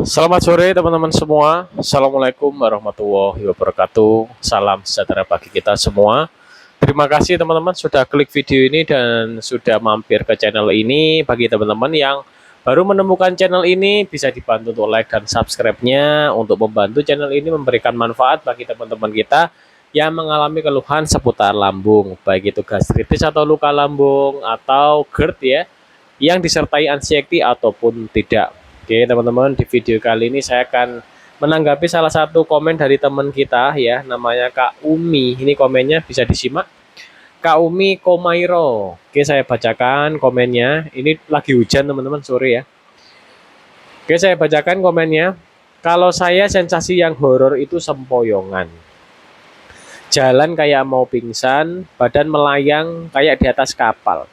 Selamat sore teman-teman semua. Assalamualaikum warahmatullahi wabarakatuh. Salam sejahtera bagi kita semua. Terima kasih teman-teman sudah klik video ini dan sudah mampir ke channel ini. Bagi teman-teman yang baru menemukan channel ini, bisa dibantu untuk like dan subscribe-nya untuk membantu channel ini memberikan manfaat bagi teman-teman kita yang mengalami keluhan seputar lambung, baik itu gastritis atau luka lambung atau GERD ya, yang disertai anxiety ataupun tidak. Oke teman-teman, di video kali ini saya akan menanggapi salah satu komen dari teman kita ya, namanya Kak Umi. Ini komennya bisa disimak. Kak Umi Komairo. Oke, saya bacakan komennya. Ini lagi hujan teman-teman, sore ya. Oke, saya bacakan komennya. Kalau saya sensasi yang horor itu sempoyongan. Jalan kayak mau pingsan, badan melayang kayak di atas kapal.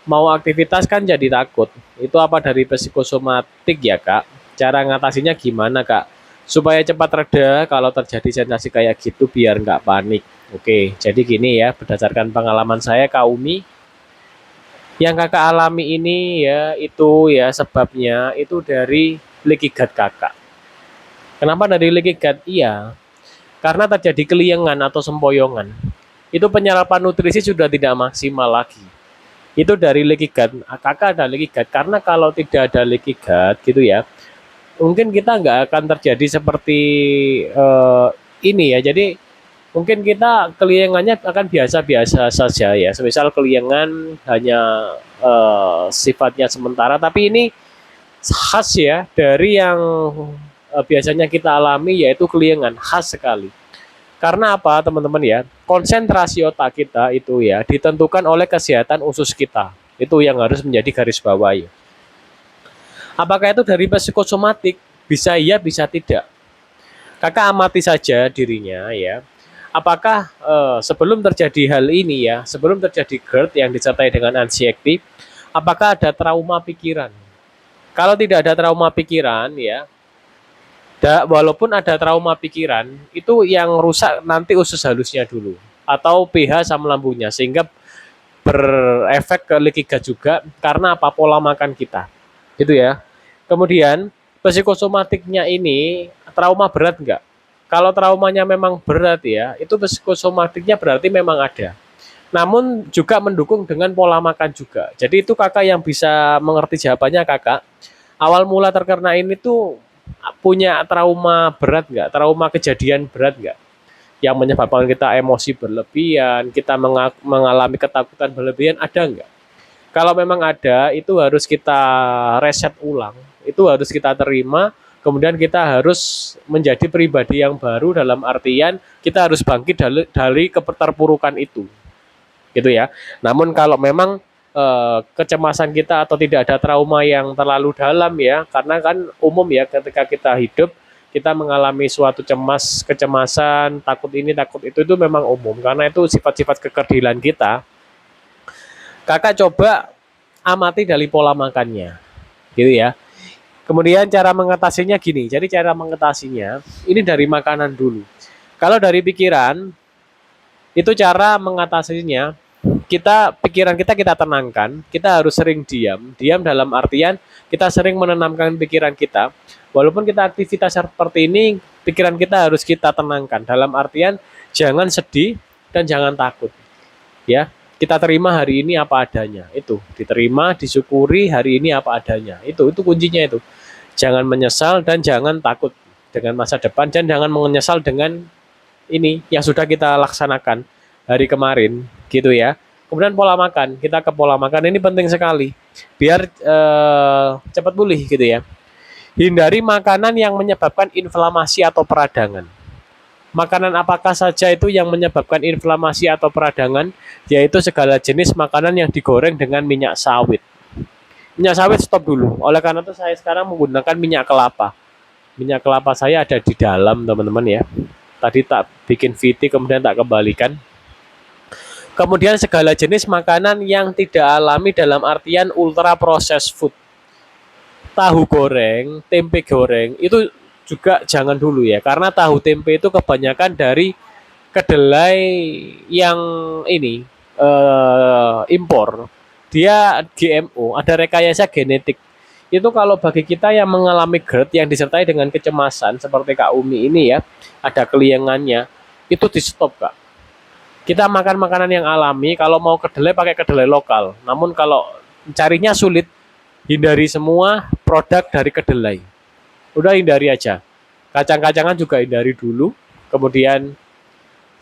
Mau aktivitas kan jadi takut. Itu apa dari psikosomatik ya kak? Cara ngatasinya gimana kak? Supaya cepat reda kalau terjadi sensasi kayak gitu biar nggak panik. Oke, jadi gini ya, berdasarkan pengalaman saya Kak Umi, yang kakak alami ini ya itu ya sebabnya itu dari leaky gut kakak. Kenapa dari leaky gut? Iya, karena terjadi keliengan atau sempoyongan. Itu penyerapan nutrisi sudah tidak maksimal lagi. Itu dari leaky gut. Kakak ada leaky gut karena kalau tidak ada leaky gut gitu ya, mungkin kita nggak akan terjadi seperti ini ya. Jadi mungkin kita keliengannya akan biasa-biasa saja ya. Semisal keliengan hanya sifatnya sementara, tapi ini khas ya dari yang biasanya kita alami, yaitu keliengan khas sekali. Karena apa teman-teman ya? Konsentrasi otak kita itu ya ditentukan oleh kesehatan usus kita. Itu yang harus menjadi garis bawah ya. Apakah itu dari psikosomatik? Bisa iya, bisa tidak. Kakak amati saja dirinya ya. Apakah sebelum terjadi hal ini ya, sebelum terjadi GERD yang disertai dengan anxiety, apakah ada trauma pikiran? Kalau tidak ada trauma pikiran ya, walaupun ada trauma pikiran, itu yang rusak nanti usus halusnya dulu atau pH asam lambungnya, sehingga berefek ke leaky gut juga karena apa, pola makan kita gitu ya. Kemudian psikosomatiknya ini trauma berat enggak? Kalau traumanya memang berat ya, itu psikosomatiknya berarti memang ada. Namun juga mendukung dengan pola makan juga. Jadi itu kakak yang bisa mengerti jawabannya kakak. Awal mula terkena ini tuh punya trauma berat nggak? Trauma kejadian berat nggak? Yang menyebabkan kita emosi berlebihan, kita mengalami ketakutan berlebihan, ada nggak? Kalau memang ada, itu harus kita reset ulang, itu harus kita terima, kemudian kita harus menjadi pribadi yang baru dalam artian kita harus bangkit dari keterpurukan itu, gitu ya. Namun kalau memang kecemasan kita atau tidak ada trauma yang terlalu dalam ya, karena kan umum ya ketika kita hidup kita mengalami suatu kecemasan, takut ini, takut itu memang umum karena itu sifat-sifat kekerdilan kita. Kakak coba amati dari pola makannya, gitu ya. Kemudian cara mengatasinya gini, jadi cara mengatasinya ini dari makanan dulu. Kalau dari pikiran, itu cara mengatasinya, pikiran kita tenangkan, kita harus sering diam. Diam dalam artian kita sering menenangkan pikiran kita. Walaupun kita aktivitas seperti ini, pikiran kita harus kita tenangkan. Dalam artian jangan sedih dan jangan takut. Ya, kita terima hari ini apa adanya. Itu diterima, disyukuri hari ini apa adanya. Itu kuncinya itu. Jangan menyesal dan jangan takut dengan masa depan, dan jangan menyesal dengan ini yang sudah kita laksanakan hari kemarin, gitu ya. Kemudian pola makan, kita ke pola makan ini penting sekali biar cepat pulih gitu ya. Hindari makanan yang menyebabkan inflamasi atau peradangan. Makanan apakah saja itu yang menyebabkan inflamasi atau peradangan? Yaitu segala jenis makanan yang digoreng dengan minyak sawit. Minyak sawit stop dulu. Oleh karena itu saya sekarang menggunakan minyak kelapa. Minyak kelapa saya ada di dalam teman-teman ya. Tadi tak bikin VT kemudian tak kembalikan. Kemudian segala jenis makanan yang tidak alami dalam artian ultra processed food. Tahu goreng, tempe goreng itu juga jangan dulu ya. Karena tahu tempe itu kebanyakan dari kedelai yang ini impor. Dia GMO, ada rekayasa genetik. Itu kalau bagi kita yang mengalami GERD yang disertai dengan kecemasan seperti Kak Umi ini ya, ada keliengannya, itu di stop Kak. Kita makan makanan yang alami, kalau mau kedelai pakai kedelai lokal. Namun kalau carinya sulit, hindari semua produk dari kedelai. Udah hindari aja. Kacang-kacangan juga hindari dulu. Kemudian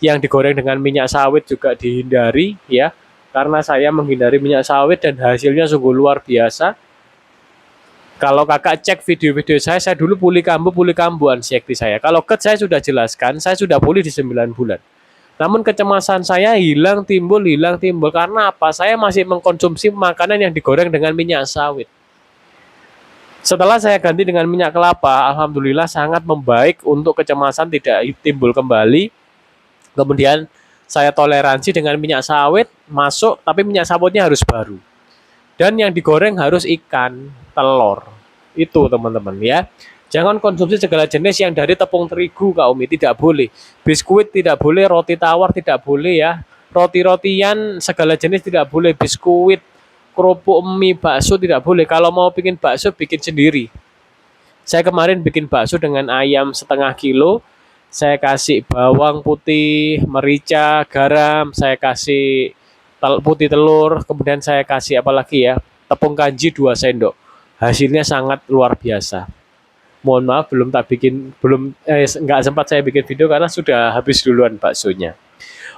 yang digoreng dengan minyak sawit juga dihindari ya. Karena saya menghindari minyak sawit dan hasilnya sungguh luar biasa. Kalau kakak cek video-video saya dulu pulih kambuh anxiety saya. Kalau GERD saya sudah jelaskan, saya sudah pulih di 9 bulan. Namun kecemasan saya hilang timbul karena apa? Saya masih mengkonsumsi makanan yang digoreng dengan minyak sawit. Setelah saya ganti dengan minyak kelapa, alhamdulillah sangat membaik untuk kecemasan tidak timbul kembali. Kemudian saya toleransi dengan minyak sawit masuk, tapi minyak sawitnya harus baru. Dan yang digoreng harus ikan, telur. Itu teman-teman ya. Jangan konsumsi segala jenis yang dari tepung terigu Kak Umi, tidak boleh. Biskuit tidak boleh, roti tawar tidak boleh ya. Roti-rotian segala jenis tidak boleh, biskuit, kerupuk mie, bakso tidak boleh. Kalau mau bikin bakso bikin sendiri. Saya kemarin bikin bakso dengan ayam setengah kilo. Saya kasih bawang putih, merica, garam, saya kasih putih telur, kemudian saya kasih apa lagi ya, tepung kanji 2 sendok. Hasilnya sangat luar biasa. Mohon maaf nggak sempat saya bikin video karena sudah habis duluan baksonya.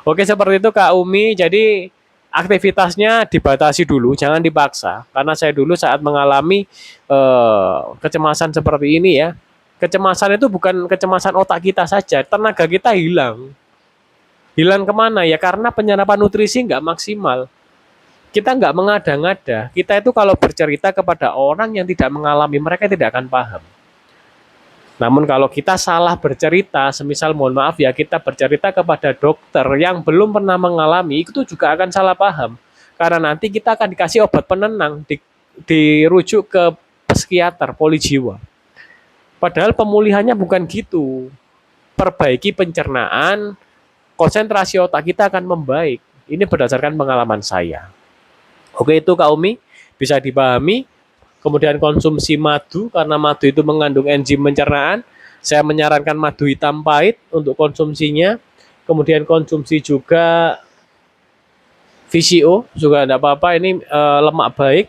Oke seperti itu Kak Umi. Jadi aktivitasnya dibatasi dulu, jangan dipaksa. Karena saya dulu saat mengalami kecemasan seperti ini ya, kecemasan itu bukan kecemasan otak kita saja, tenaga kita hilang. Hilang kemana ya? Karena penyerapan nutrisi nggak maksimal. Kita nggak mengada-ngada. Kita itu kalau bercerita kepada orang yang tidak mengalami, mereka tidak akan paham. Namun kalau kita salah bercerita, semisal mohon maaf ya, kita bercerita kepada dokter yang belum pernah mengalami, itu juga akan salah paham. Karena nanti kita akan dikasih obat penenang, dirujuk ke psikiater, polijiwa. Padahal pemulihannya bukan gitu. Perbaiki pencernaan, konsentrasi otak kita akan membaik. Ini berdasarkan pengalaman saya. Oke itu Kak Umi, bisa dipahami. Kemudian konsumsi madu, karena madu itu mengandung enzim pencernaan. Saya menyarankan madu hitam pahit untuk konsumsinya. Kemudian konsumsi juga VCO, juga tidak apa-apa, ini lemak baik.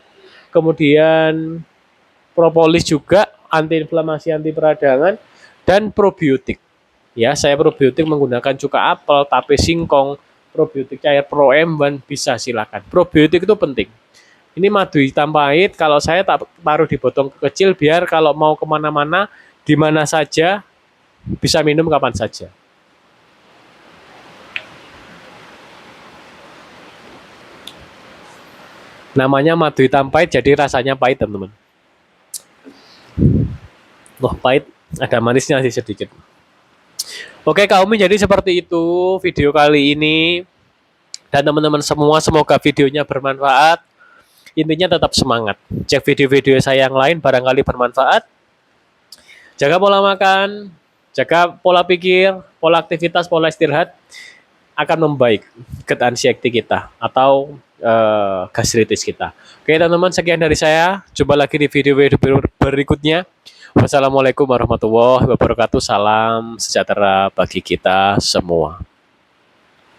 Kemudian propolis juga, antiinflamasi, anti peradangan, dan probiotik. Ya, saya probiotik menggunakan cuka apel, tape singkong, probiotik cair Pro M1 bisa silakan. Probiotik itu penting. Ini madu hitam pahit, kalau saya taruh di botol kecil biar kalau mau kemana-mana, di mana saja, bisa minum kapan saja. Namanya madu hitam pahit, jadi rasanya pahit teman-teman. Wah pahit, ada manisnya sih sedikit. Oke Kak Umi, jadi seperti itu video kali ini. Dan teman-teman semua, semoga videonya bermanfaat. Intinya tetap semangat. Cek video-video saya yang lain, barangkali bermanfaat. Jaga pola makan, jaga pola pikir, pola aktivitas, pola istirahat, akan membaik GERD anxiety kita atau gastritis kita. Oke teman-teman, sekian dari saya. Jumpa lagi di video-video berikutnya. Wassalamualaikum warahmatullahi wabarakatuh. Salam sejahtera bagi kita semua.